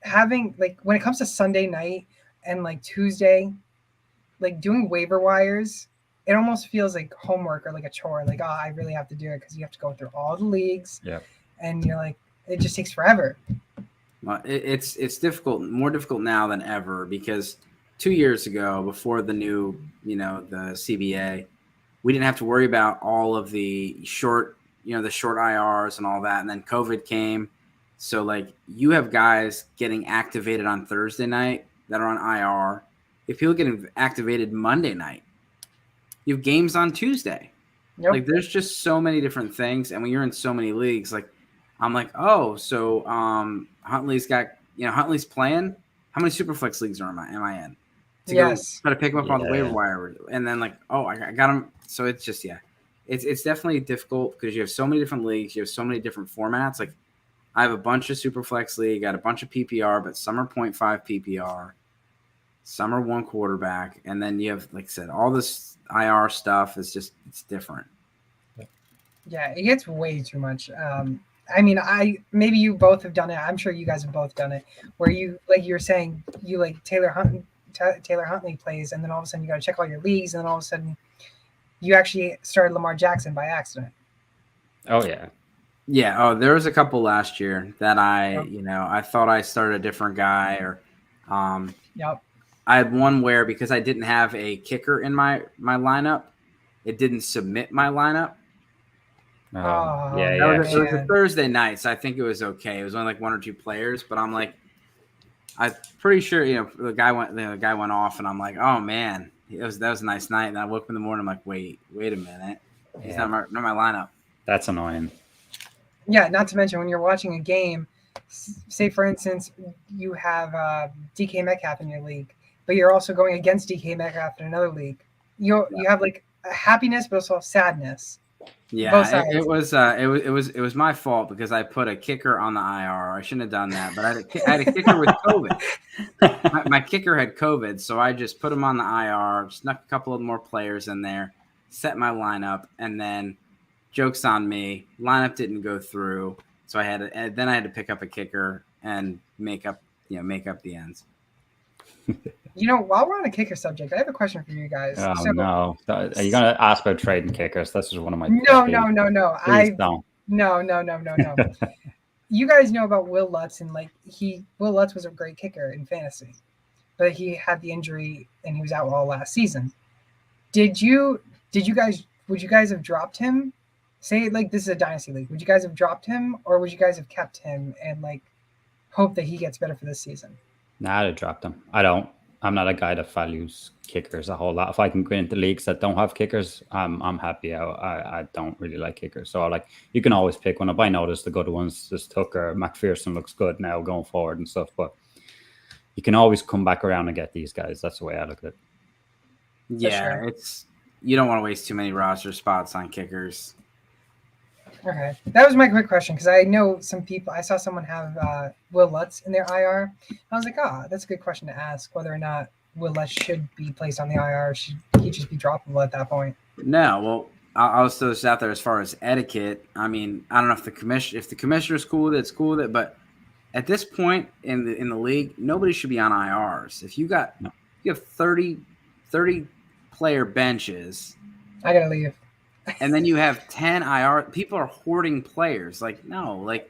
Having like when it comes to Sunday night and like Tuesday, like doing waiver wires, it almost feels like homework or like a chore. Like, oh, I really have to do it because you have to go through all the leagues. Yeah. And you're like, it just takes forever. Well, it's difficult, more difficult now than ever, because 2 years ago, before the new, the CBA, we didn't have to worry about all of the short IRs and all that. And then COVID came. So, like, you have guys getting activated on Thursday night that are on IR. If people get activated Monday night, you have games on Tuesday. Yep. Like, there's just so many different things. And when you're in so many leagues, like, I'm like, oh, so Huntley's got, Huntley's playing. How many Superflex leagues am I in? To go try to pick him up on the waiver wire. And then, like, oh, I got him. So it's just, it's definitely difficult because you have so many different leagues. You have so many different formats. Like, I have a bunch of Superflex league, got a bunch of PPR, but some are 0.5 PPR, some are 1 quarterback, and then you have, like I said, all this IR stuff is just, it's different. Yeah, it gets way too much. I mean, maybe you both have done it. I'm sure you guys have both done it, where you, like you were saying, you like Taylor Huntley plays, and then all of a sudden you got to check all your leagues, and then all of a sudden you actually started Lamar Jackson by accident. Oh yeah. Yeah. Oh, there was a couple last year that I thought I started a different guy, or Yep. I had one where, because I didn't have a kicker in my lineup, it didn't submit my lineup. Oh, yeah, It yeah. was, it was a man. Thursday night, so I think it was okay. It was only like one or two players, but I'm pretty sure the guy went off, and I'm like, oh man, that was a nice night. And I woke up in the morning, I'm like, wait a minute, he's Yeah, not my lineup. that's annoying. Yeah, not to mention when you're watching a game, say for instance, you have DK Metcalf in your league, but you're also going against DK Metcalf in another league. You have like a happiness, but also sadness. Yeah, Both sides. it was my fault because I put a kicker on the IR. I shouldn't have done that, but I had a kicker with COVID. My kicker had COVID, so I just put him on the IR, snuck a couple of more players in there, set my lineup, and then joke's on me. Lineup didn't go through, so I had to pick up a kicker and make up the ends. While we're on a kicker subject, I have a question for you guys. Oh So, no! Are you gonna ask about trading kickers? This is one of my no, pet no, peeves. no, no. Please don't. No. You guys know about Will Lutz, and Will Lutz was a great kicker in fantasy, but he had the injury and he was out all last season. Would you guys have dropped him? Say like this is a dynasty league. Would you guys have dropped him, or would you guys have kept him and like hope that he gets better for this season? Nah, I dropped them. I don't. I'm not a guy that values kickers a whole lot. If I can go into leagues that don't have kickers, I'm happy. I don't really like kickers. So like you can always pick one up. I noticed the good ones. This Tucker, McPherson looks good now going forward and stuff. But you can always come back around and get these guys. That's the way I look at it. Yeah, sure. You don't want to waste too many roster spots on kickers. Okay, that was my quick question because I know some people. I saw someone have Will Lutz in their IR. I was like, that's a good question to ask whether or not Will Lutz should be placed on the IR. Or should he just be droppable at that point? No, well, I'll throw this out there as far as etiquette. I mean, I don't know if the commissioner's cool with it, it's cool with it, but at this point in the league, nobody should be on IRs. If you have 30 player benches, I gotta leave. and then you have 10 IR, people are hoarding players. Like, no, like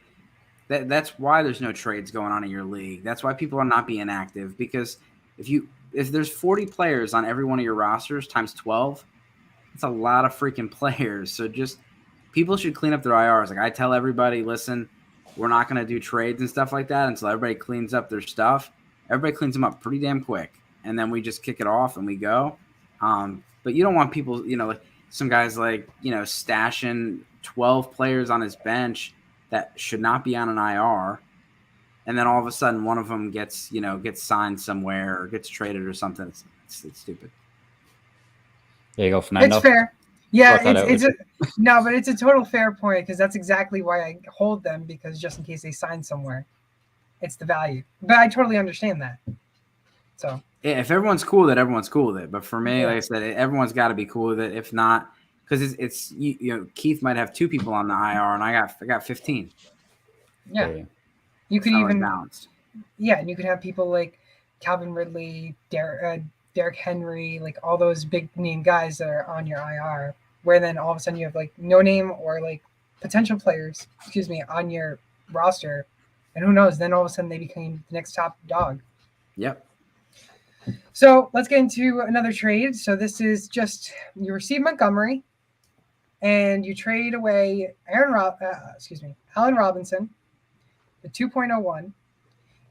that's why there's no trades going on in your league. That's why people are not being active, because if there's 40 players on every one of your rosters times 12, it's a lot of freaking players. So just people should clean up their IRs. Like I tell everybody, listen, we're not going to do trades and stuff like that until everybody cleans up their stuff. Everybody cleans them up pretty damn quick, and then we just kick it off and we go. But you don't want people, like some guys like, stashing 12 players on his bench that should not be on an IR. And then all of a sudden one of them gets signed somewhere or gets traded or something. It's stupid. There you go, Fernando. It's fair. Yeah, But it's a total fair point because that's exactly why I hold them, because just in case they sign somewhere, it's the value. But I totally understand that. So yeah, if everyone's cool with it, everyone's cool with it. But for me, like I said, everyone's got to be cool with it. If not, because it's Keith might have 2 people on the IR, and I got 15. yeah. You could It's not even balanced. Yeah, and you could have people like Calvin Ridley, Derrick Henry, like all those big name guys that are on your IR, where then all of a sudden you have like no name or like potential players, on your roster, and who knows? Then all of a sudden they became the next top dog. Yep. So let's get into another trade. So this is just you receive Montgomery, and you trade away Allen Robinson, the 2.01,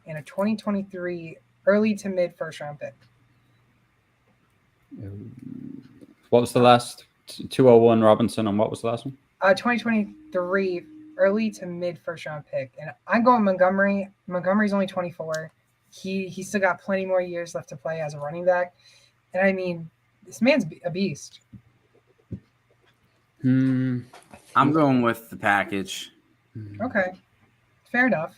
and a 2023 early to mid first round pick. what was the last 201 Robinson, and what was the last one? 2023 early to mid first round pick, and I'm going Montgomery. Montgomery's only 24. He still got plenty more years left to play as a running back, and I mean, this man's a beast. I'm going with the package. Okay, fair enough.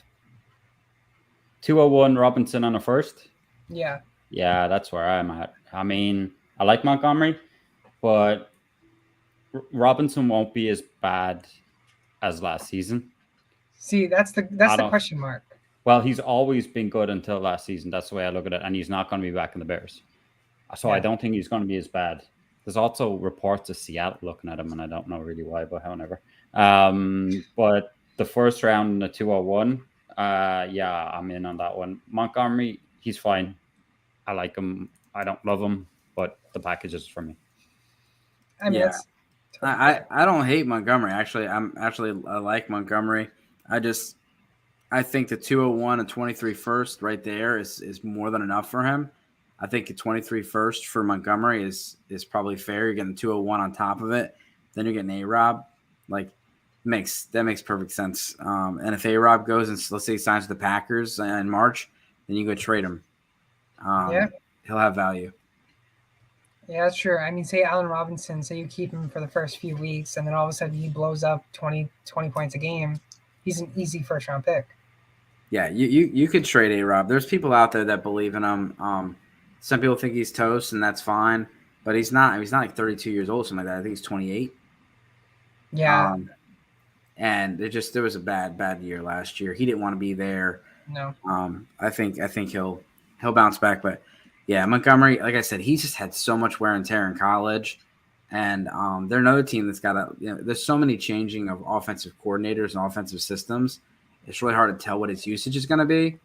201 Robinson on a first. Yeah, That's where I'm at. I mean, I like Montgomery, but Robinson won't be as bad as last season. see, that's the question mark. Well, he's always been good until last season. That's the way I look at it, and he's not going to be back in the Bears. So I don't think he's going to be as bad. There's also reports of Seattle looking at him, and I don't know really why, but however. But the first round in the 201, I'm in on that one. Montgomery, he's fine. I like him. I don't love him, but the package is for me. I mean, that's I don't hate Montgomery. Actually, I like Montgomery. I think the 201 and 23 first right there is more than enough for him. I think a 23 first for Montgomery is probably fair. You're getting 201 on top of it. Then you're getting A-Rob. Like, that makes perfect sense. And if A-Rob goes and let's say he signs with the Packers in March, then you go trade him. Yeah. He'll have value. Yeah, that's true. I mean, say Allen Robinson, say you keep him for the first few weeks, and then all of a sudden he blows up 20 points a game. He's an easy first-round pick. Yeah, you could trade A-Rob. There's people out there that believe in him. Some people think he's toast, and that's fine. But he's not. He's not like 32 years old, something like that. I think he's 28. Yeah. And there was a bad year last year. He didn't want to be there. No. I think he'll bounce back. But yeah, Montgomery, like I said, he's just had so much wear and tear in college. And they're another team that's got there's so many changing of offensive coordinators and offensive systems. It's really hard to tell what his usage is going to be.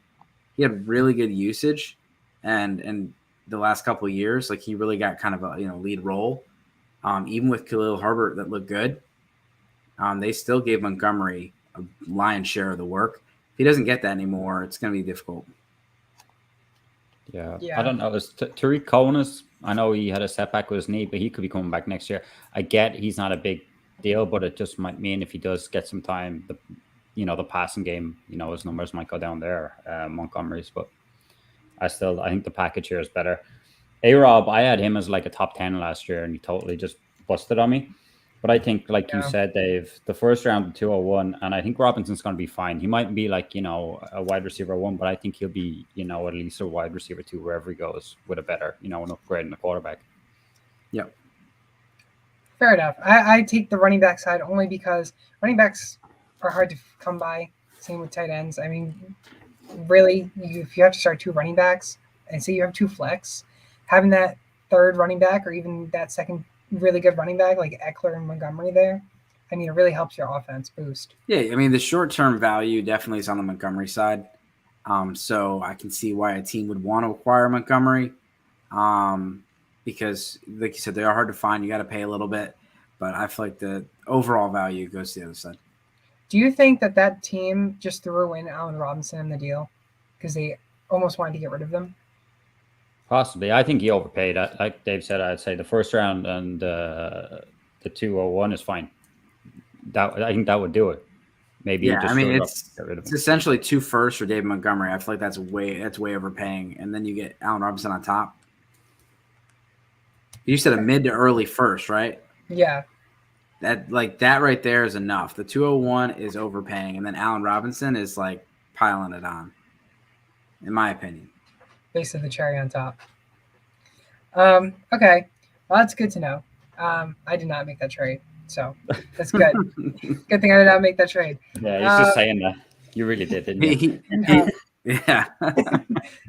He had really good usage, and the last couple of years, like he really got kind of a lead role. Even with Khalil Herbert that looked good, they still gave Montgomery a lion's share of the work. If he doesn't get that anymore, it's going to be difficult. Yeah. I don't know. Tariq Cohen I know he had a setback with his knee, but he could be coming back next year. I get he's not a big deal, but it just might mean if he does get some time, the passing game, his numbers might go down there, Montgomery's. But I think the package here is better. A-Rob, I had him as like a top 10 last year, and he totally just busted on me. But I think, like you said, Dave, the first round of 201, and I think Robinson's going to be fine. He might be like, a wide receiver 1, but I think he'll be, at least a wide receiver 2 wherever he goes with a better, an upgrade in the quarterback. Yep. Fair enough. I take the running back side only because running backs are hard to come by. Same with tight ends. I mean, really, if you have to start 2 running backs and say you have 2 flex, having that third running back or even that second really good running back like Eckler and Montgomery there, I mean, it really helps your offense boost. Yeah, I mean, the short-term value definitely is on the Montgomery side. So I can see why a team would want to acquire Montgomery because, like you said, they are hard to find. You got to pay a little bit, but I feel like the overall value goes to the other side. Do you think that team just threw in Allen Robinson in the deal because they almost wanted to get rid of them? Possibly. I think he overpaid. Like Dave said, I'd say the first round and the 201 is fine. I think that would do it. Maybe it's essentially 2 firsts for David Montgomery. I feel like that's way overpaying, and then you get Allen Robinson on top. You said a mid to early first, right? Yeah. That right there is enough. The 201 is overpaying, and then Allen Robinson is like piling it on, in my opinion. Basically the cherry on top. Okay. Well, that's good to know. I did not make that trade, so that's good. Good thing I did not make that trade. Yeah, he's just saying that. You really did, didn't you? Yeah.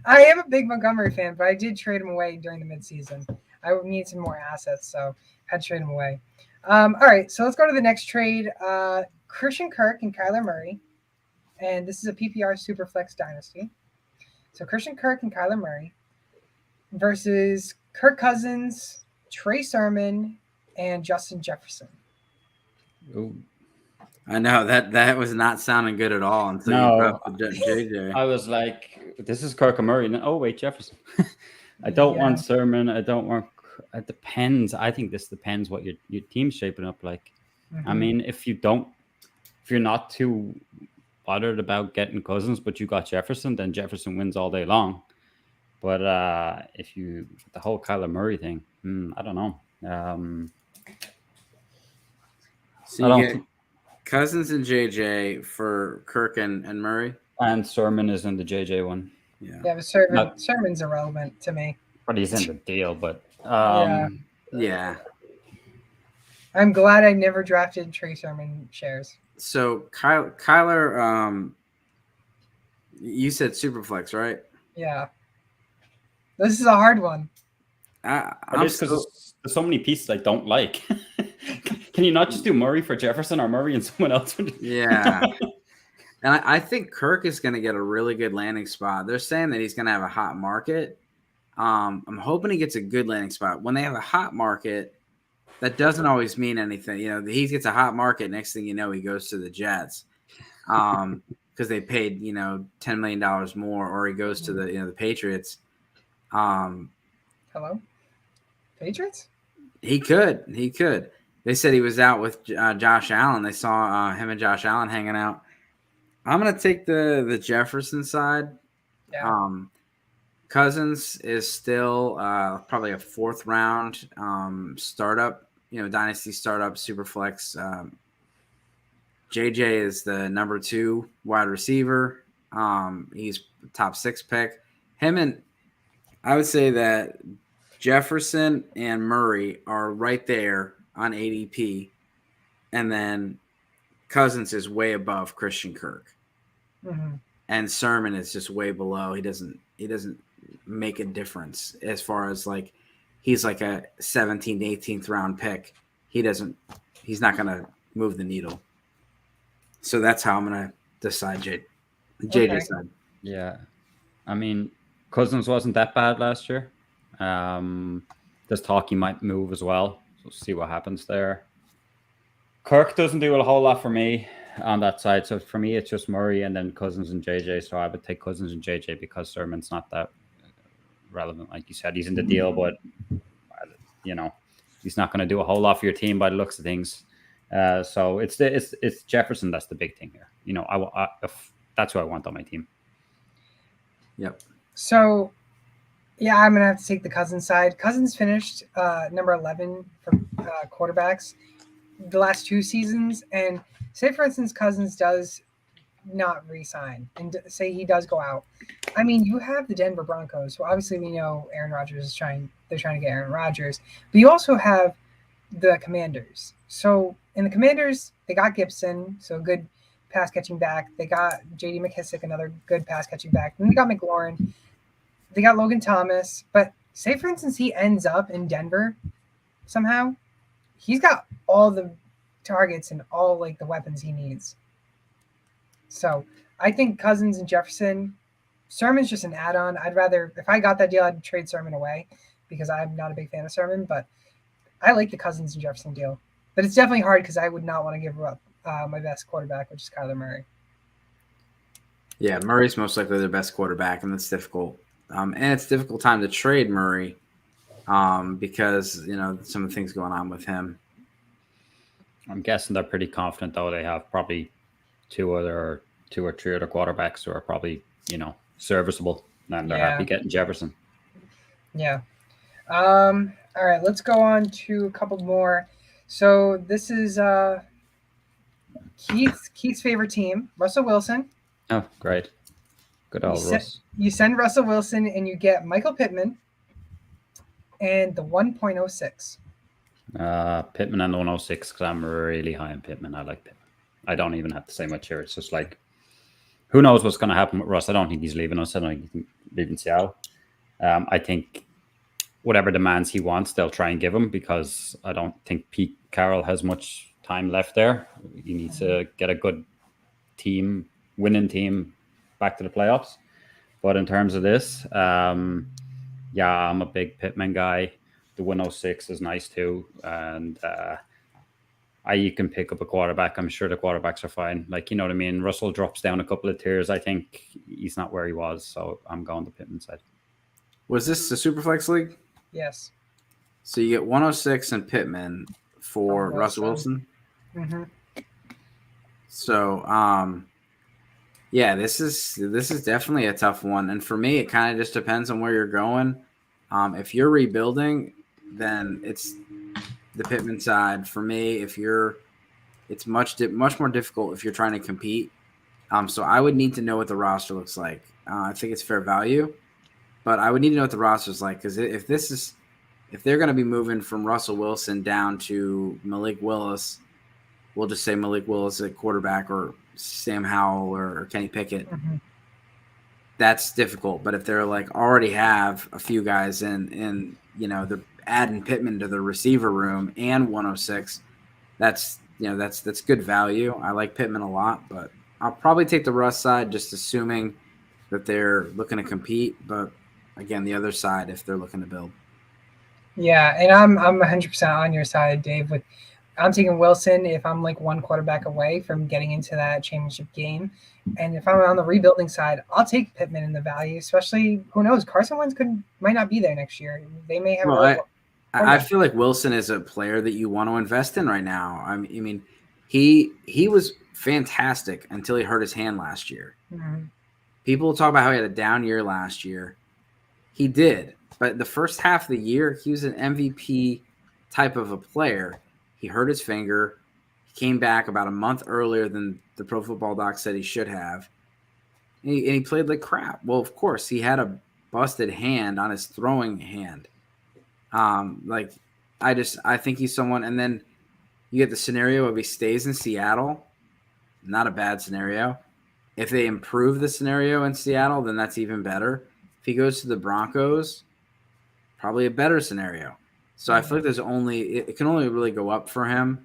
I am a big Montgomery fan, but I did trade him away during the midseason. I would need some more assets, so I had to trade him away. All right, so let's go to the next trade. Christian Kirk and Kyler Murray. And this is a PPR Superflex Dynasty. So Christian Kirk and Kyler Murray versus Kirk Cousins, Trey Sermon, and Justin Jefferson. Ooh. I know that was not sounding good at all until you brought up JJ. I was like, this is Kirk and Murray. And, oh, wait, Jefferson. I don't want Sermon. I don't want – it depends. I think this depends what your team's shaping up like. Mm-hmm. I mean, if you're not too – bothered about getting Cousins, but you got Jefferson, then Jefferson wins all day long. But if you the whole Kyler Murray thing, I don't know. So you get Cousins and JJ for Kirk and Murray, and Sermon is in the JJ one. Yeah, but Sermon's irrelevant to me. But he's in the deal. But yeah. I'm glad I never drafted Trey Sermon shares. So Kyler, you said Superflex, right? Yeah. This is a hard one. Just because there's so many pieces I don't like. Can you not just do Murray for Jefferson or Murray and someone else? Yeah. And I think Kirk is going to get a really good landing spot. They're saying that he's going to have a hot market. I'm hoping he gets a good landing spot. When they have a hot market, that doesn't always mean anything. He gets a hot market. Next thing you know, he goes to the Jets because they paid $10 million more, or he goes to the Patriots. Hello, Patriots. He could. They said he was out with Josh Allen. They saw him and Josh Allen hanging out. I'm gonna take the Jefferson side. Yeah. Cousins is still probably a 4th round startup, dynasty startup, super flex. JJ is the number 2 wide receiver. He's top 6 pick. I would say that Jefferson and Murray are right there on ADP, and then Cousins is way above Christian Kirk, and Sermon is just way below. He doesn't make a difference as far as like he's like a 17th, 18th round pick. He's not gonna move the needle. So that's how I'm gonna decide JJ side. Yeah, I mean Cousins wasn't that bad last year. There's talk he might move as well. So see what happens there. Kirk doesn't do a whole lot for me on that side. So for me, it's just Murray and then Cousins and JJ. So I would take Cousins and JJ because Sermon's not that relevant. Like you said, he's in the deal, but he's not going to do a whole lot for your team by the looks of things. So it's Jefferson that's the big thing here. That's who I want on my team. Yep. So, yeah, I'm gonna have to take the Cousins side. Cousins finished number 11 for quarterbacks the last 2 seasons, and say for instance Cousins does not re-sign and say he does go out. I mean, you have the Denver Broncos, so obviously we know Aaron Rodgers is trying to get Aaron Rodgers, but you also have the Commanders. So in the Commanders, they got Gibson, so good pass catching back. They got J.D. McKissick, another good pass catching back. Then they got McLaurin. They got Logan Thomas. But say, for instance, he ends up in Denver somehow. He's got all the targets and all like the weapons he needs. So I think Cousins and Jefferson. Sermon's just an add-on. I'd rather, if I got that deal, I'd trade Sermon away because I'm not a big fan of Sermon. But I like the Cousins and Jefferson deal. But it's definitely hard because I would not want to give up my best quarterback, which is Kyler Murray. Yeah, Murray's most likely their best quarterback, and that's difficult. And it's a difficult time to trade Murray because, some of the things going on with him. I'm guessing they're pretty confident, though. They have probably 2 or 3 other quarterbacks who are probably, serviceable, and they're happy getting Jefferson. Yeah. All right, let's go on to a couple more. So this is Keith's favorite team, Russell Wilson. Oh, great. Good old Russ. You send Russell Wilson and you get Michael Pittman and the 1.06. Pittman and the 106 because I'm really high on Pittman. I like Pittman. I don't even have to say much here. It's just like, who knows what's going to happen with Russ? I don't think he's leaving us. I don't think he's leaving Seattle. I think whatever demands he wants, they'll try and give him because I don't think Pete Carroll has much time left there. He needs to get a good team, winning team, back to the playoffs. But in terms of this, I'm a big Pittman guy. The 106 is nice too. And you can pick up a quarterback. I'm sure the quarterbacks are fine. Like, you know what I mean? Russell drops down a couple of tiers. I think he's not where he was. So I'm going to Pittman side. Was this the Superflex League? Yes. So you get 106 and Pittman for Russell Wilson? Mm-hmm. So, this is definitely a tough one. And for me, it kind of just depends on where you're going. If you're rebuilding, then it's the Pittman side. For me, it's much more difficult if you're trying to compete. So I would need to know what the roster looks like. I think it's fair value, but I would need to know what the roster is like because if they're going to be moving from Russell Wilson down to Malik Willis, we'll just say Malik Willis at quarterback or Sam Howell or Kenny Pickett. Mm-hmm. That's difficult. But if they're like already have a few guys in they're adding Pittman to the receiver room and 106, that's good value. I like Pittman a lot, but I'll probably take the Russ side, just assuming that they're looking to compete. But again, the other side, if they're looking to build. Yeah, and I'm 100% on your side, Dave. With I'm taking Wilson if I'm like one quarterback away from getting into that championship game, and if I'm on the rebuilding side, I'll take Pittman in the value. Especially, who knows, Carson Wentz might not be there next year. They may have a Well, really I feel like Wilson is a player that you want to invest in right now. I mean, he was fantastic until he hurt his hand last year. Mhm. People talk about how he had a down year last year. He did, but the first half of the year, he was an MVP type of a player. He hurt his finger. He came back about a month earlier than the Pro Football Doc said he should have. And he played like crap. Well, of course, he had a busted hand on his throwing hand. Like I think he's someone, and then you get the scenario of he stays in Seattle. Not a bad scenario. If they improve the scenario in Seattle, then that's even better. If he goes to the Broncos, probably a better scenario. So I feel like it can only really go up for him.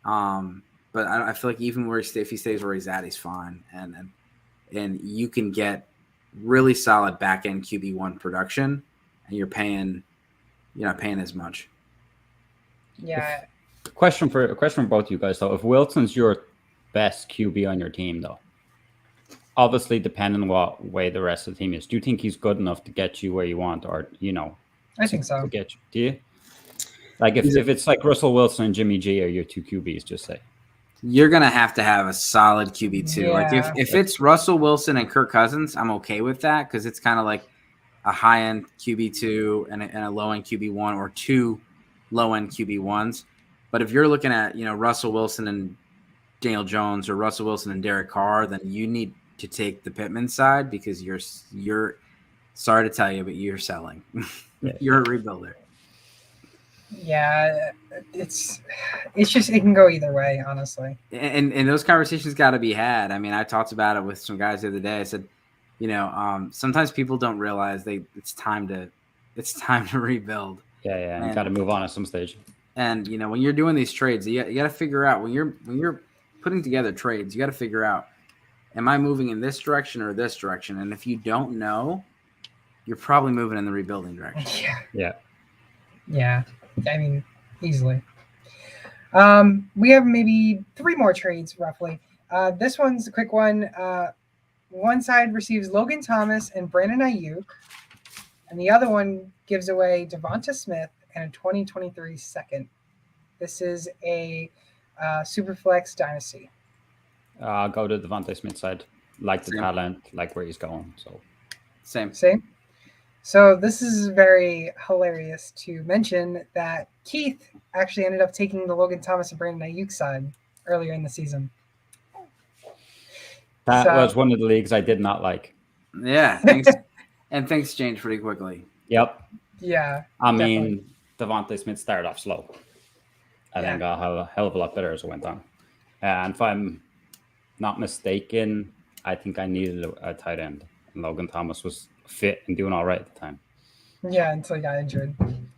But I feel like even if he stays where he's at, he's fine. And you can get really solid back end QB1 production, and you're not paying as much. Yeah. A question for both you guys though. If Wilson's your best QB on your team though, obviously depending on what way the rest of the team is, do you think he's good enough to get you where you want, or I think so. to get you? Do you? Like if it's like Russell Wilson and Jimmy G are your two QBs, just say. You're gonna have to have a solid QB2. Yeah. Like if it's Russell Wilson and Kirk Cousins, I'm okay with that because it's kind of like a high end QB2 and a low end QB1 or two low end QB1s. But if you're looking at Russell Wilson and Daniel Jones or Russell Wilson and Derek Carr, then you need to take the Pittman side because you're sorry to tell you, but you're selling. You're a rebuilder. Yeah, it's just it can go either way, honestly. And those conversations got to be had. I mean, I talked about it with some guys the other day. I said, sometimes people don't realize it's time to rebuild. Yeah, you got to move on at some stage. And when you're doing these trades, you got to figure out when you're putting together trades, you got to figure out, am I moving in this direction or this direction? And if you don't know, you're probably moving in the rebuilding direction. Yeah. I mean, easily. We have maybe 3 more trades roughly. This one's a quick one. One side receives Logan Thomas and Brandon Ayuk, and the other one gives away Devonta Smith and a 2023 second. This is a Superflex Dynasty. I'll go to Devonta Smith side. Like the talent, like where he's going. So Same. So this is very hilarious to mention that Keith actually ended up taking the Logan Thomas and Brandon Ayuk side earlier in the season. That was one of the leagues I did not like. Yeah, thanks. And things changed pretty quickly. Yep. Yeah. I mean, Devonta Smith started off slow. I think got a hell of a lot better as it went on. And if I'm not mistaken, I think I needed a tight end. And Logan Thomas was fit and doing all right at the time. Yeah, until he got injured.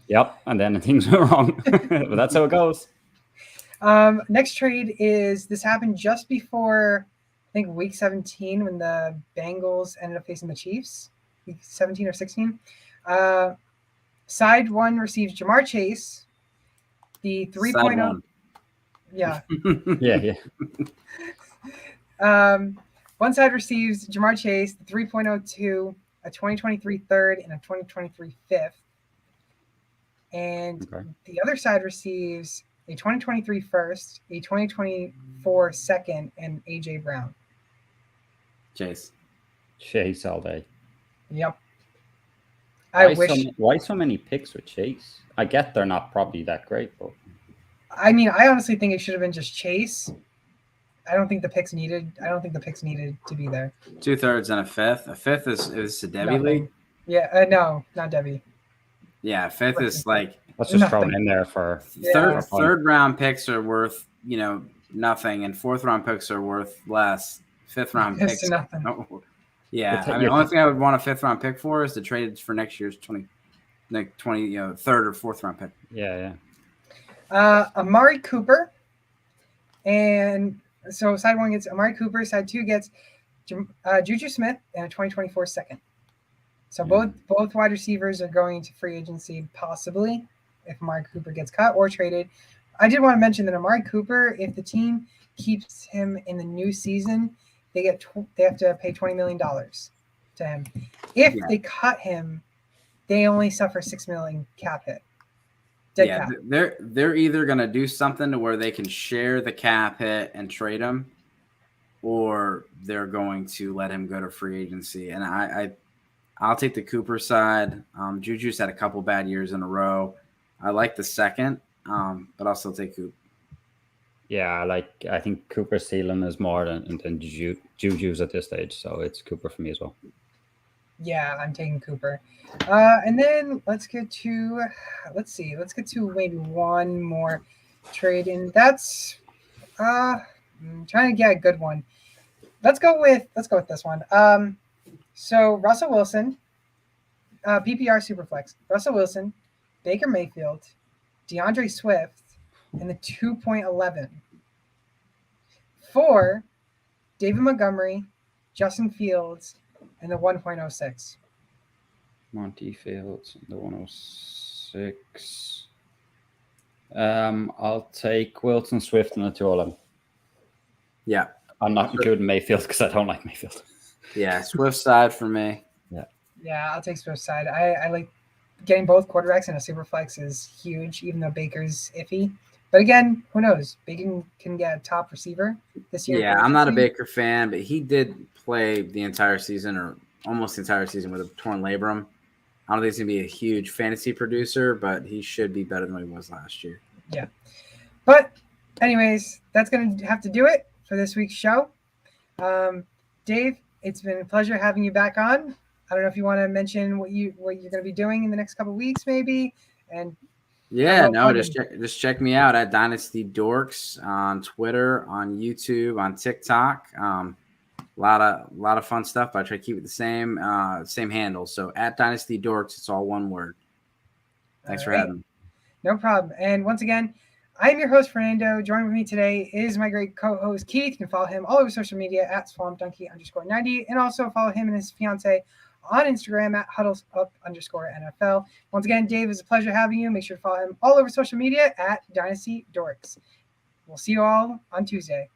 Yep, and then things went wrong. But that's how it goes. Next trade is this happened just before, I think, week 17 when the Bengals ended up facing the Chiefs. Week 17 or 16. Side 1 receives Jamar Chase, the 3.0. Yeah. Yeah. One side receives Jamar Chase, the 3.02, a 2023 third, and a 2023 fifth. And the other side receives a 2023 first, a 2024 second, and AJ Brown. Chase all day. Yep. Why so many picks with Chase? I get they're not probably that great, but I mean, I honestly think it should have been just Chase. I don't think the picks needed to be there. 2/3 and a fifth. A fifth is a Debbie league. Yeah, no, not Debbie. Yeah, fifth is like let's just throw it in there for third round picks are worth nothing, and fourth round picks are worth less. Fifth round picks, nothing. Oh, yeah, I mean, the only thing I would want a fifth round pick for is to trade it for next year's 20 third or fourth round pick. Yeah. Amari Cooper, and so side 1 gets Amari Cooper, side 2 gets Juju Smith and a 2024 second. So both wide receivers are going to free agency possibly. if Amari Cooper gets cut or traded. I did want to mention that Amari Cooper, if the team keeps him in the new season, they have to pay $20 million to him. If they cut him, they only suffer $6 million cap hit. Cap. They're either going to do something to where they can share the cap hit and trade him, or they're going to let him go to free agency. And I'll take the Cooper side. Juju's had a couple bad years in a row. I like the second, but I'll still take Cooper. Yeah, I think Cooper's ceiling is more than Juju's at this stage, so it's Cooper for me as well. Yeah, I'm taking Cooper. And then let's get to maybe one more trade, and that's I'm trying to get a good one. Let's go with this one. So Russell Wilson, PPR Superflex, Russell Wilson, Baker Mayfield, DeAndre Swift, and the 2.11 for David Montgomery, Justin Fields, and the 1.06. Monty Fields, the 106. I'll take Wilson, Swift, and the 211. Yeah. I'm not including Mayfield because I don't like Mayfield. Yeah, Swift side for me. Yeah, I'll take Swift side. I like getting both quarterbacks in a super flex is huge, even though Baker's iffy. But again, who knows? Baker can get a top receiver this year. Yeah, I'm not a Baker fan, but he did play the entire season or almost the entire season with a torn labrum. I don't think he's going to be a huge fantasy producer, but he should be better than what he was last year. Yeah. But anyways, that's going to have to do it for this week's show. Dave, it's been a pleasure having you back on. I don't know if you want to mention what you're going to be doing in the next couple of weeks, maybe. And just check me out at Dynasty Dorks on Twitter, on YouTube, on TikTok. A lot of fun stuff, but I try to keep it the same handle. So at Dynasty Dorks, it's all one word. Thanks for having me. No problem. And once again, I'm your host, Fernando. Joining with me today is my great co-host, Keith. You can follow him all over social media at SwampDonkey_90, and also follow him and his fiance on Instagram at HuddlesUp_NFL. Once again, Dave, it's a pleasure having you. Make sure to follow him all over social media at Dynasty Dorks. We'll see you all on Tuesday.